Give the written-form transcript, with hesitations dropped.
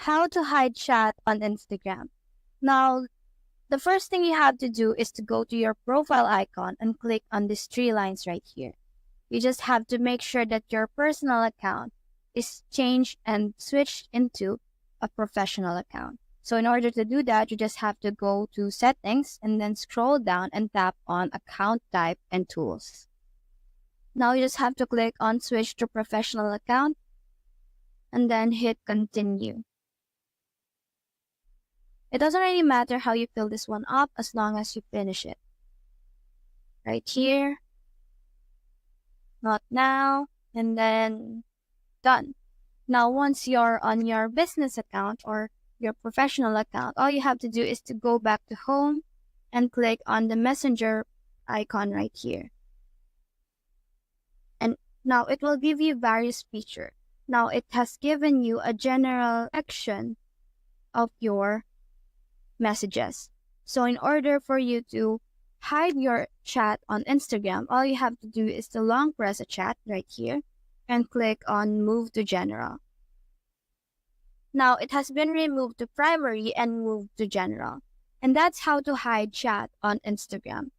How to hide chat on Instagram. Now, the first thing you have to do is to go to your profile icon and click on these three lines right here. You just have to make sure that your personal account is changed and switched into a professional account. So in order to do that, you just have to go to settings and then scroll down and tap on account type and tools. Now you just have to click on switch to professional account and then hit continue. It doesn't really matter how you fill this one up as long as you finish it. Right here, not now, and then done. Now, once you're on your business account or your professional account, all you have to do is to go back to home and click on the messenger icon right here. And now it will give you various features. Now it has given you a general section of your messages. So in order for you to hide your chat on Instagram, all you have to do is to long press a chat right here and click on move to general. Now it has been removed to primary and moved to general. And that's how to hide chat on Instagram.